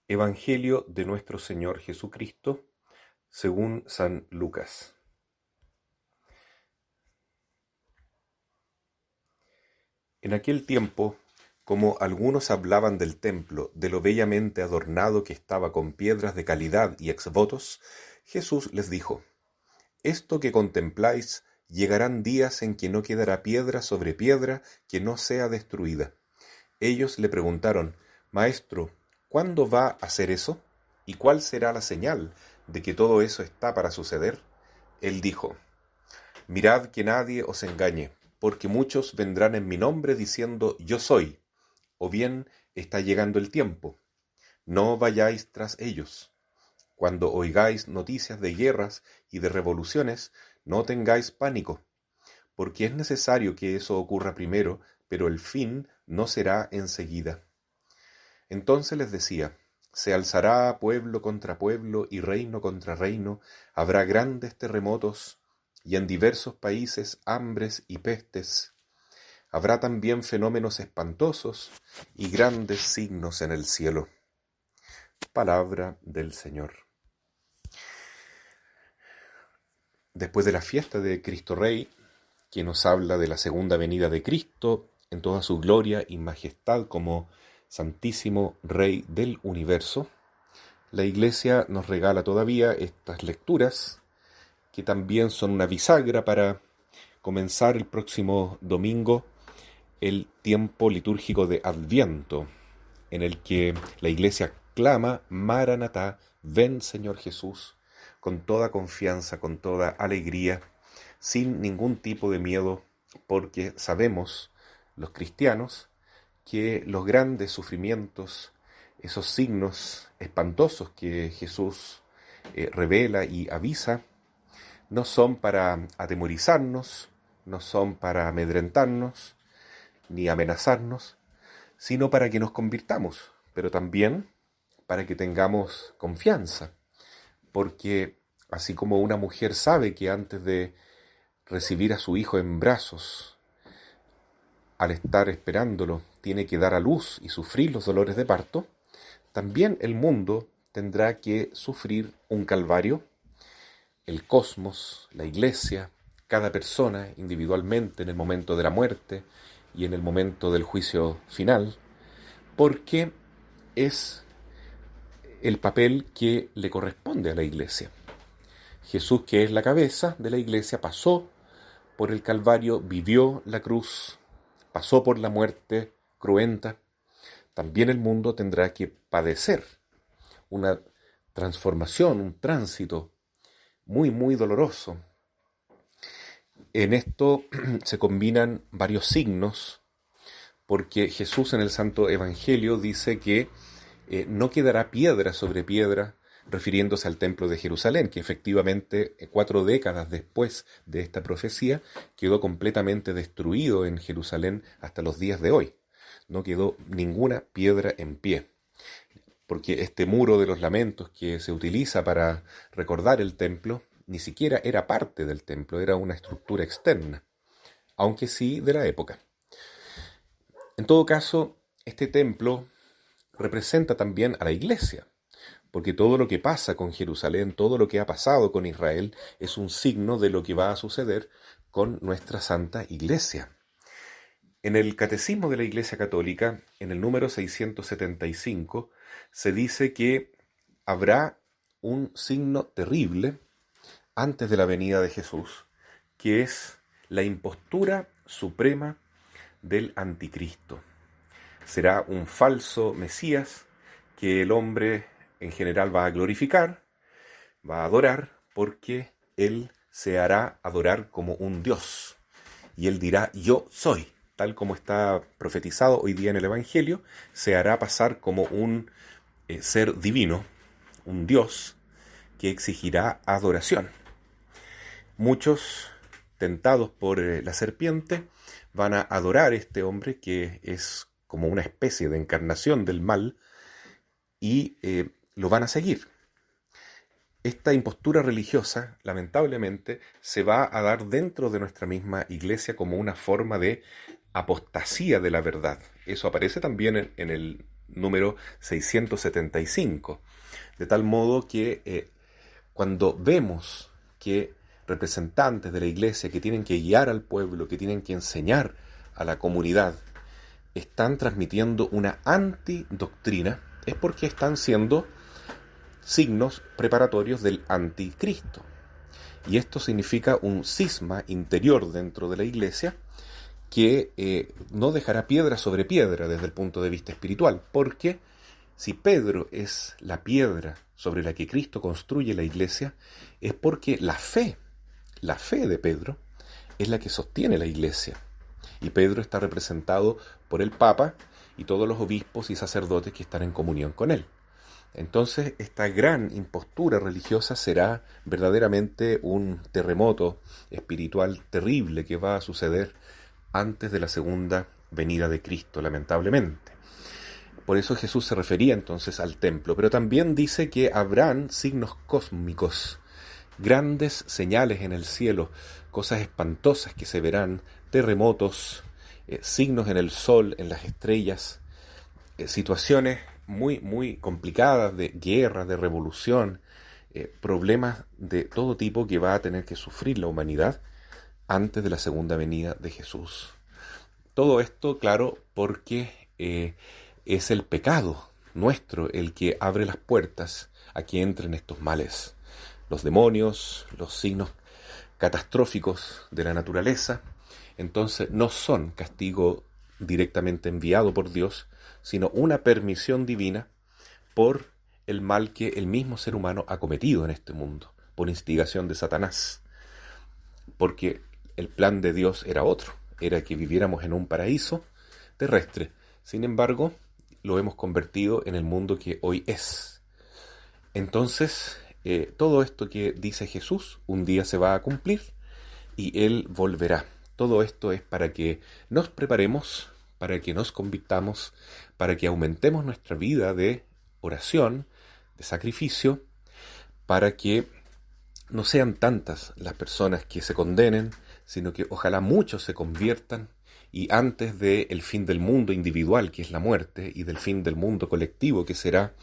Evangelio de nuestro Señor Jesucristo, según San Lucas. En aquel tiempo, como algunos hablaban del templo, de lo bellamente adornado que estaba con piedras de calidad y exvotos, Jesús les dijo: Esto que contempláis, llegarán días en que no quedará piedra sobre piedra que no sea destruida. Ellos le preguntaron: Maestro, ¿cuándo va a ser eso? ¿Y cuál será la señal de que todo eso está para suceder? Él dijo: Mirad que nadie os engañe, porque muchos vendrán en mi nombre diciendo Yo soy, o bien está llegando el tiempo. No vayáis tras ellos. Cuando oigáis noticias de guerras y de revoluciones, no tengáis pánico, porque es necesario que eso ocurra primero, pero el fin no será enseguida. Entonces les decía: Se alzará pueblo contra pueblo y reino contra reino, habrá grandes terremotos y en diversos países hambres y pestes. Habrá también fenómenos espantosos y grandes signos en el cielo. Palabra del Señor. Después de la fiesta de Cristo Rey, que nos habla de la segunda venida de Cristo en toda su gloria y majestad como Santísimo Rey del universo, la Iglesia nos regala todavía estas lecturas que también son una bisagra para comenzar el próximo domingo el tiempo litúrgico de Adviento, en el que la Iglesia clama: Maranatá, ven Señor Jesús, con toda confianza, con toda alegría, sin ningún tipo de miedo, porque sabemos, los cristianos, que los grandes sufrimientos, esos signos espantosos que Jesús revela y avisa, no son para atemorizarnos, no son para amedrentarnos, ni amenazarnos, sino para que nos convirtamos, pero también para que tengamos confianza, porque así como una mujer sabe que antes de recibir a su hijo en brazos, al estar esperándolo, tiene que dar a luz y sufrir los dolores de parto, también el mundo tendrá que sufrir un calvario, el cosmos, la Iglesia, cada persona individualmente en el momento de la muerte y en el momento del juicio final, porque es el papel que le corresponde a la Iglesia. Jesús, que es la cabeza de la Iglesia, pasó por el Calvario, vivió la cruz, pasó por la muerte cruenta. También el mundo tendrá que padecer una transformación, un tránsito muy, muy doloroso. En esto se combinan varios signos, porque Jesús en el Santo Evangelio dice que no quedará piedra sobre piedra, refiriéndose al templo de Jerusalén, que efectivamente 4 décadas después de esta profecía quedó completamente destruido en Jerusalén hasta los días de hoy. No quedó ninguna piedra en pie, porque este muro de los lamentos que se utiliza para recordar el templo ni siquiera era parte del templo, era una estructura externa, aunque sí de la época. En todo caso, este templo representa también a la Iglesia, porque todo lo que pasa con Jerusalén, todo lo que ha pasado con Israel, es un signo de lo que va a suceder con nuestra Santa Iglesia. En el Catecismo de la Iglesia Católica, en el número 675, se dice que habrá un signo terrible antes de la venida de Jesús, que es la impostura suprema del anticristo. Será un falso Mesías que el hombre en general va a glorificar, va a adorar, porque él se hará adorar como un Dios. Y él dirá: Yo soy, tal como está profetizado hoy día en el Evangelio, se hará pasar como un ser divino, un Dios que exigirá adoración. Muchos, tentados por la serpiente, van a adorar a este hombre que es como una especie de encarnación del mal y lo van a seguir. Esta impostura religiosa, lamentablemente, se va a dar dentro de nuestra misma Iglesia como una forma de apostasía de la verdad. Eso aparece también en el número 675. De tal modo que cuando vemos que representantes de la iglesia que tienen que guiar al pueblo, que tienen que enseñar a la comunidad, están transmitiendo una antidoctrina, es porque están siendo signos preparatorios del anticristo. Y esto significa un cisma interior dentro de la iglesia que no dejará piedra sobre piedra desde el punto de vista espiritual, porque si Pedro es la piedra sobre la que Cristo construye la iglesia, es porque la fe de Pedro es la que sostiene la iglesia. Y Pedro está representado por el Papa y todos los obispos y sacerdotes que están en comunión con él. Entonces, esta gran impostura religiosa será verdaderamente un terremoto espiritual terrible que va a suceder antes de la segunda venida de Cristo, lamentablemente. Por eso Jesús se refería entonces al templo, pero también dice que habrán signos cósmicos, grandes señales en el cielo, cosas espantosas que se verán, terremotos, signos en el sol, en las estrellas, situaciones muy, muy complicadas de guerra, de revolución, problemas de todo tipo que va a tener que sufrir la humanidad antes de la segunda venida de Jesús. Todo esto, claro, porque es el pecado nuestro el que abre las puertas a que entren estos males. Los demonios, los signos catastróficos de la naturaleza, entonces no son castigo directamente enviado por Dios, sino una permisión divina por el mal que el mismo ser humano ha cometido en este mundo, por instigación de Satanás. Porque el plan de Dios era otro, era que viviéramos en un paraíso terrestre. Sin embargo, lo hemos convertido en el mundo que hoy es. Entonces, todo esto que dice Jesús un día se va a cumplir y Él volverá. Todo esto es para que nos preparemos, para que nos convirtamos, para que aumentemos nuestra vida de oración, de sacrificio, para que no sean tantas las personas que se condenen, sino que ojalá muchos se conviertan y antes del fin del mundo individual, que es la muerte, y del fin del mundo colectivo, que será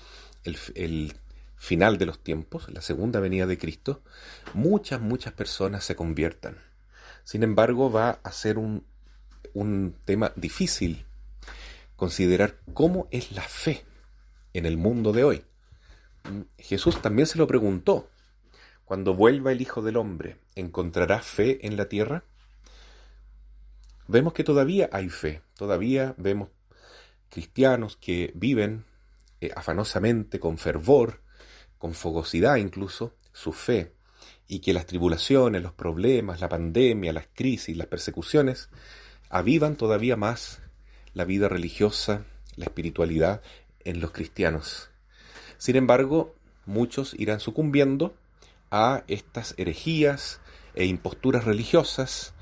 el final de los tiempos, la segunda venida de Cristo, muchas personas se conviertan. Sin embargo, va a ser un tema difícil considerar cómo es la fe en el mundo de hoy. Jesús también se lo preguntó: cuando vuelva el Hijo del Hombre, ¿encontrará fe en la tierra? Vemos que todavía hay fe, todavía vemos cristianos que viven afanosamente, con fervor, con fogosidad incluso, su fe, y que las tribulaciones, los problemas, la pandemia, las crisis, las persecuciones, avivan todavía más la vida religiosa, la espiritualidad en los cristianos. Sin embargo, muchos irán sucumbiendo a estas herejías e imposturas religiosas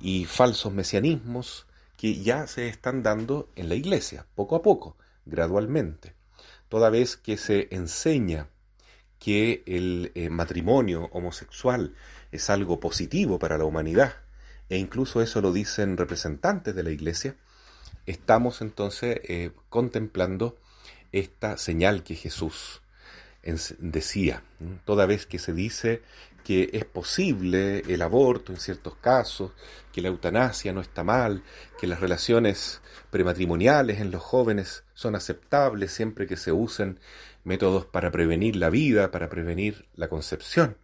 y falsos mesianismos que ya se están dando en la iglesia, poco a poco, gradualmente. Toda vez que se enseña que el matrimonio homosexual es algo positivo para la humanidad, e incluso eso lo dicen representantes de la iglesia, estamos entonces contemplando esta señal que Jesús decía. Toda vez que se dice que es posible el aborto en ciertos casos, que la eutanasia no está mal, que las relaciones prematrimoniales en los jóvenes son aceptables siempre que se usen métodos para prevenir la vida, para prevenir la concepción.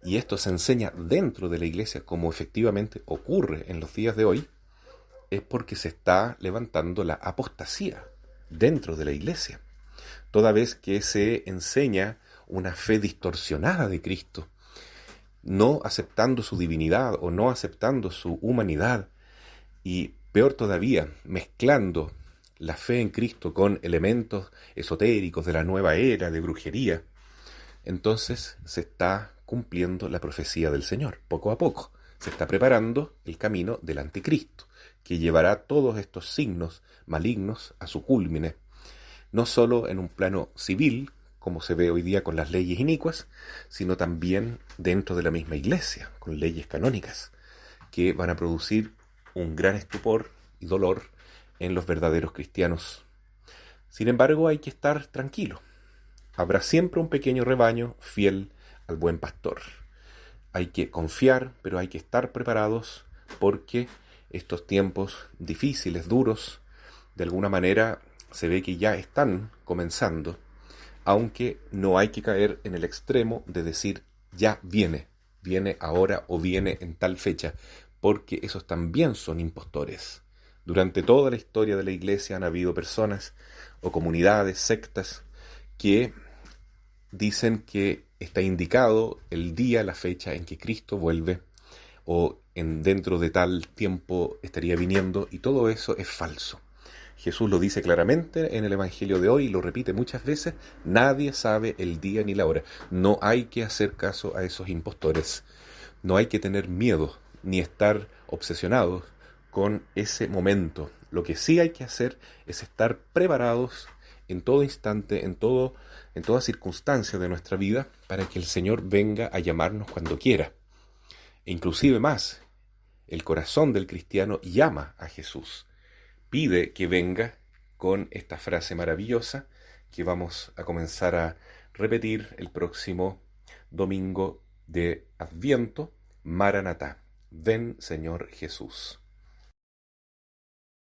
Y esto se enseña dentro de la iglesia, como efectivamente ocurre en los días de hoy, es porque se está levantando la apostasía dentro de la iglesia. Toda vez que se enseña una fe distorsionada de Cristo, no aceptando su divinidad o no aceptando su humanidad, y peor todavía, mezclando la fe en Cristo con elementos esotéricos de la nueva era, de brujería, entonces se está cumpliendo la profecía del Señor, poco a poco. Se está preparando el camino del anticristo, que llevará todos estos signos malignos a su cúlmine, no solo en un plano civil, como se ve hoy día con las leyes inicuas, sino también dentro de la misma iglesia, con leyes canónicas, que van a producir un gran estupor y dolor en los verdaderos cristianos. Sin embargo, hay que estar tranquilo. Habrá siempre un pequeño rebaño fiel al buen pastor. Hay que confiar, pero hay que estar preparados porque estos tiempos difíciles, duros, de alguna manera se ve que ya están comenzando, aunque no hay que caer en el extremo de decir ya viene ahora o viene en tal fecha, porque esos también son impostores. Durante toda la historia de la Iglesia han habido personas o comunidades, sectas, que dicen que está indicado el día, la fecha en que Cristo vuelve o dentro de tal tiempo estaría viniendo, y todo eso es falso. Jesús lo dice claramente en el Evangelio de hoy y lo repite muchas veces: nadie sabe el día ni la hora. No hay que hacer caso a esos impostores. No hay que tener miedo ni estar obsesionados con ese momento. Lo que sí hay que hacer es estar preparados en todo instante, en toda circunstancia de nuestra vida, para que el Señor venga a llamarnos cuando quiera. E inclusive más, el corazón del cristiano llama a Jesús. Pide que venga con esta frase maravillosa que vamos a comenzar a repetir el próximo domingo de Adviento: Maranatá, ven Señor Jesús.